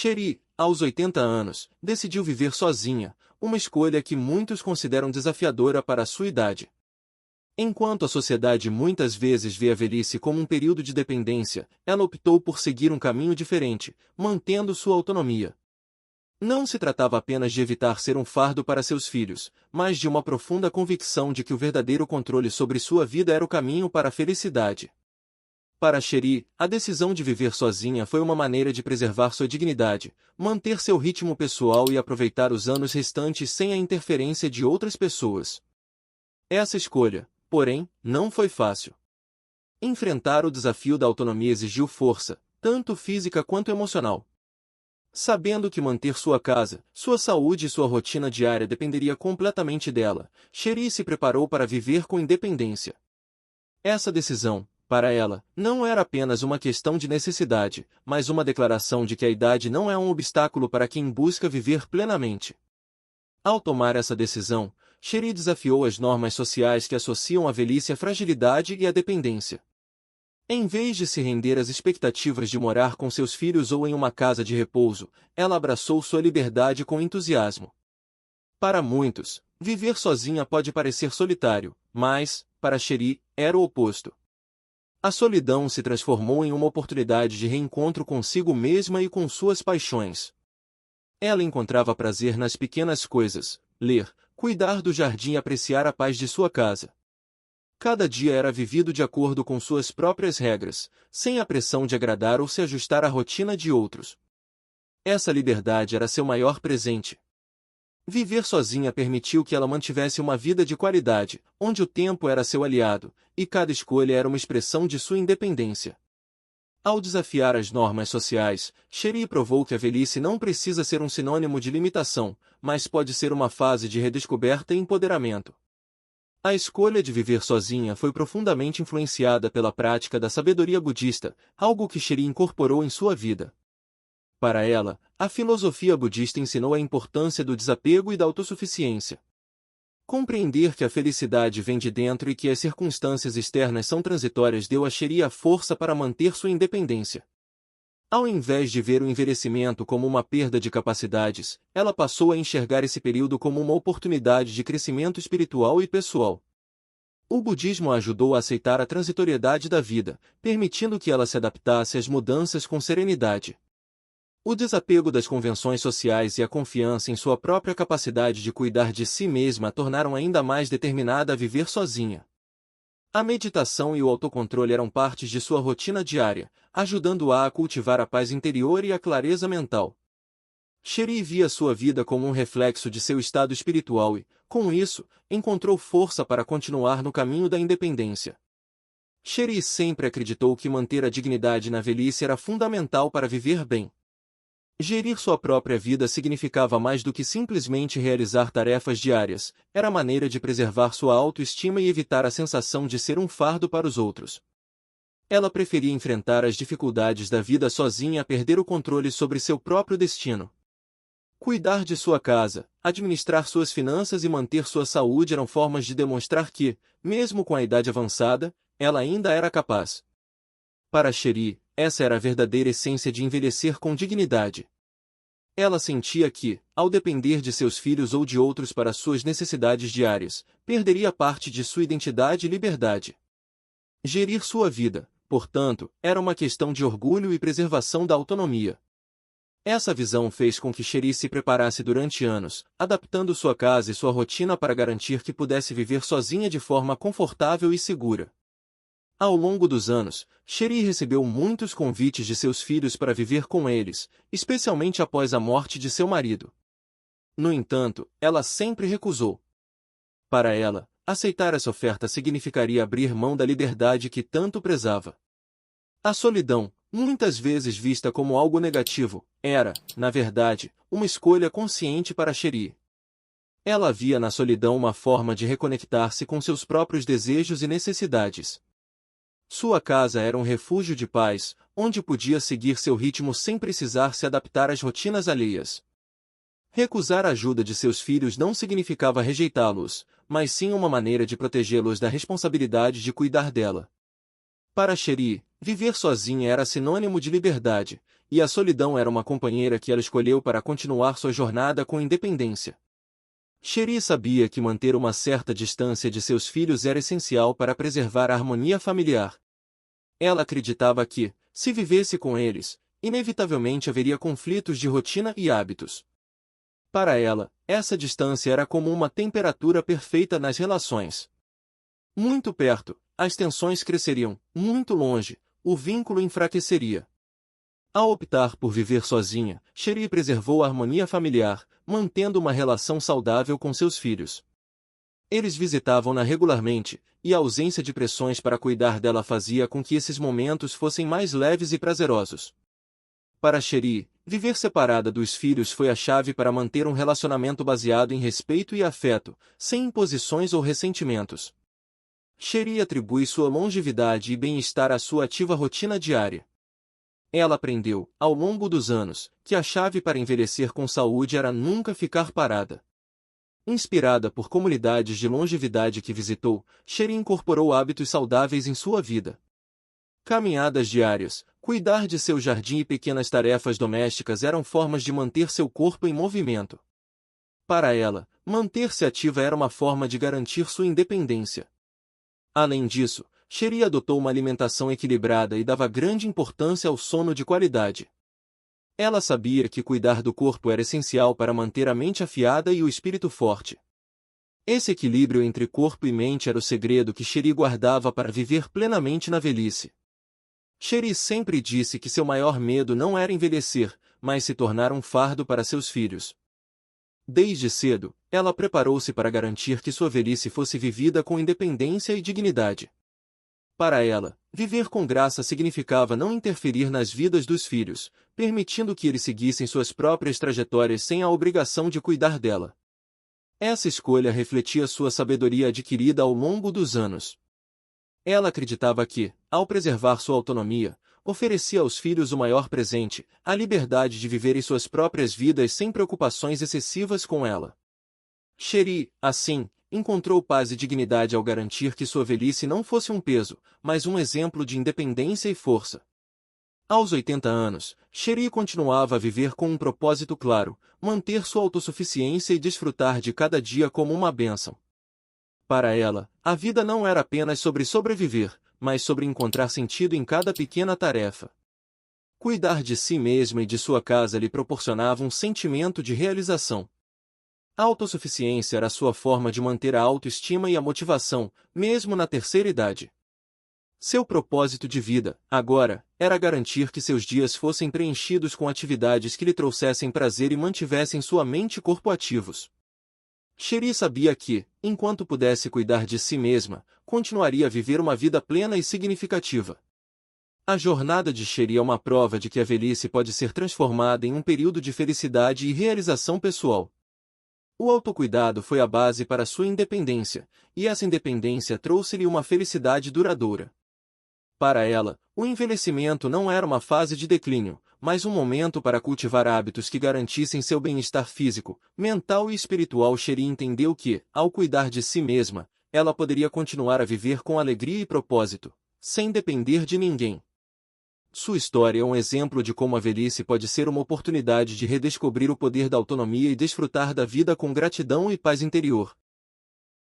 Cherie, aos 80 anos, decidiu viver sozinha, uma escolha que muitos consideram desafiadora para a sua idade. Enquanto a sociedade muitas vezes vê a velhice como um período de dependência, ela optou por seguir um caminho diferente, mantendo sua autonomia. Não se tratava apenas de evitar ser um fardo para seus filhos, mas de uma profunda convicção de que o verdadeiro controle sobre sua vida era o caminho para a felicidade. Para Cherie, a decisão de viver sozinha foi uma maneira de preservar sua dignidade, manter seu ritmo pessoal e aproveitar os anos restantes sem a interferência de outras pessoas. Essa escolha, porém, não foi fácil. Enfrentar o desafio da autonomia exigiu força, tanto física quanto emocional. Sabendo que manter sua casa, sua saúde e sua rotina diária dependeria completamente dela, Cherie se preparou para viver com independência. Essa decisão, para ela, não era apenas uma questão de necessidade, mas uma declaração de que a idade não é um obstáculo para quem busca viver plenamente. Ao tomar essa decisão, Cherie desafiou as normas sociais que associam a velhice à fragilidade e à dependência. Em vez de se render às expectativas de morar com seus filhos ou em uma casa de repouso, ela abraçou sua liberdade com entusiasmo. Para muitos, viver sozinha pode parecer solitário, mas, para Cherie, era o oposto. A solidão se transformou em uma oportunidade de reencontro consigo mesma e com suas paixões. Ela encontrava prazer nas pequenas coisas, ler, cuidar do jardim e apreciar a paz de sua casa. Cada dia era vivido de acordo com suas próprias regras, sem a pressão de agradar ou se ajustar à rotina de outros. Essa liberdade era seu maior presente. Viver sozinha permitiu que ela mantivesse uma vida de qualidade, onde o tempo era seu aliado, e cada escolha era uma expressão de sua independência. Ao desafiar as normas sociais, Cherie provou que a velhice não precisa ser um sinônimo de limitação, mas pode ser uma fase de redescoberta e empoderamento. A escolha de viver sozinha foi profundamente influenciada pela prática da sabedoria budista, algo que Cherie incorporou em sua vida. Para ela, a filosofia budista ensinou a importância do desapego e da autossuficiência. Compreender que a felicidade vem de dentro e que as circunstâncias externas são transitórias deu a Cherie a força para manter sua independência. Ao invés de ver o envelhecimento como uma perda de capacidades, ela passou a enxergar esse período como uma oportunidade de crescimento espiritual e pessoal. O budismo a ajudou a aceitar a transitoriedade da vida, permitindo que ela se adaptasse às mudanças com serenidade. O desapego das convenções sociais e a confiança em sua própria capacidade de cuidar de si mesma a tornaram ainda mais determinada a viver sozinha. A meditação e o autocontrole eram partes de sua rotina diária, ajudando-a a cultivar a paz interior e a clareza mental. Cherie via sua vida como um reflexo de seu estado espiritual e, com isso, encontrou força para continuar no caminho da independência. Cherie sempre acreditou que manter a dignidade na velhice era fundamental para viver bem. Gerir sua própria vida significava mais do que simplesmente realizar tarefas diárias, era maneira de preservar sua autoestima e evitar a sensação de ser um fardo para os outros. Ela preferia enfrentar as dificuldades da vida sozinha a perder o controle sobre seu próprio destino. Cuidar de sua casa, administrar suas finanças e manter sua saúde eram formas de demonstrar que, mesmo com a idade avançada, ela ainda era capaz. Para Cherie, essa era a verdadeira essência de envelhecer com dignidade. Ela sentia que, ao depender de seus filhos ou de outros para suas necessidades diárias, perderia parte de sua identidade e liberdade. Gerir sua vida, portanto, era uma questão de orgulho e preservação da autonomia. Essa visão fez com que Cherie se preparasse durante anos, adaptando sua casa e sua rotina para garantir que pudesse viver sozinha de forma confortável e segura. Ao longo dos anos, Cherie recebeu muitos convites de seus filhos para viver com eles, especialmente após a morte de seu marido. No entanto, ela sempre recusou. Para ela, aceitar essa oferta significaria abrir mão da liberdade que tanto prezava. A solidão, muitas vezes vista como algo negativo, era, na verdade, uma escolha consciente para Cherie. Ela via na solidão uma forma de reconectar-se com seus próprios desejos e necessidades. Sua casa era um refúgio de paz, onde podia seguir seu ritmo sem precisar se adaptar às rotinas alheias. Recusar a ajuda de seus filhos não significava rejeitá-los, mas sim uma maneira de protegê-los da responsabilidade de cuidar dela. Para Cherie, viver sozinha era sinônimo de liberdade, e a solidão era uma companheira que ela escolheu para continuar sua jornada com independência. Cherie sabia que manter uma certa distância de seus filhos era essencial para preservar a harmonia familiar. Ela acreditava que, se vivesse com eles, inevitavelmente haveria conflitos de rotina e hábitos. Para ela, essa distância era como uma temperatura perfeita nas relações. Muito perto, as tensões cresceriam; muito longe, o vínculo enfraqueceria. Ao optar por viver sozinha, Cherie preservou a harmonia familiar, mantendo uma relação saudável com seus filhos. Eles visitavam-na regularmente, e a ausência de pressões para cuidar dela fazia com que esses momentos fossem mais leves e prazerosos. Para Cherie, viver separada dos filhos foi a chave para manter um relacionamento baseado em respeito e afeto, sem imposições ou ressentimentos. Cherie atribui sua longevidade e bem-estar à sua ativa rotina diária. Ela aprendeu, ao longo dos anos, que a chave para envelhecer com saúde era nunca ficar parada. Inspirada por comunidades de longevidade que visitou, Cherie incorporou hábitos saudáveis em sua vida. Caminhadas diárias, cuidar de seu jardim e pequenas tarefas domésticas eram formas de manter seu corpo em movimento. Para ela, manter-se ativa era uma forma de garantir sua independência. Além disso, Cherie adotou uma alimentação equilibrada e dava grande importância ao sono de qualidade. Ela sabia que cuidar do corpo era essencial para manter a mente afiada e o espírito forte. Esse equilíbrio entre corpo e mente era o segredo que Cherie guardava para viver plenamente na velhice. Cherie sempre disse que seu maior medo não era envelhecer, mas se tornar um fardo para seus filhos. Desde cedo, ela preparou-se para garantir que sua velhice fosse vivida com independência e dignidade. Para ela, viver com graça significava não interferir nas vidas dos filhos, permitindo que eles seguissem suas próprias trajetórias sem a obrigação de cuidar dela. Essa escolha refletia sua sabedoria adquirida ao longo dos anos. Ela acreditava que, ao preservar sua autonomia, oferecia aos filhos o maior presente, a liberdade de viverem suas próprias vidas sem preocupações excessivas com ela. Cherie, assim, encontrou paz e dignidade ao garantir que sua velhice não fosse um peso, mas um exemplo de independência e força. Aos 80 anos, Cherie continuava a viver com um propósito claro: manter sua autossuficiência e desfrutar de cada dia como uma bênção. Para ela, a vida não era apenas sobre sobreviver, mas sobre encontrar sentido em cada pequena tarefa. Cuidar de si mesma e de sua casa lhe proporcionava um sentimento de realização. A autossuficiência era sua forma de manter a autoestima e a motivação, mesmo na terceira idade. Seu propósito de vida, agora, era garantir que seus dias fossem preenchidos com atividades que lhe trouxessem prazer e mantivessem sua mente e corpo ativos. Cherie sabia que, enquanto pudesse cuidar de si mesma, continuaria a viver uma vida plena e significativa. A jornada de Cherie é uma prova de que a velhice pode ser transformada em um período de felicidade e realização pessoal. O autocuidado foi a base para sua independência, e essa independência trouxe-lhe uma felicidade duradoura. Para ela, o envelhecimento não era uma fase de declínio, mas um momento para cultivar hábitos que garantissem seu bem-estar físico, mental e espiritual. Cherie entendeu que, ao cuidar de si mesma, ela poderia continuar a viver com alegria e propósito, sem depender de ninguém. Sua história é um exemplo de como a velhice pode ser uma oportunidade de redescobrir o poder da autonomia e desfrutar da vida com gratidão e paz interior.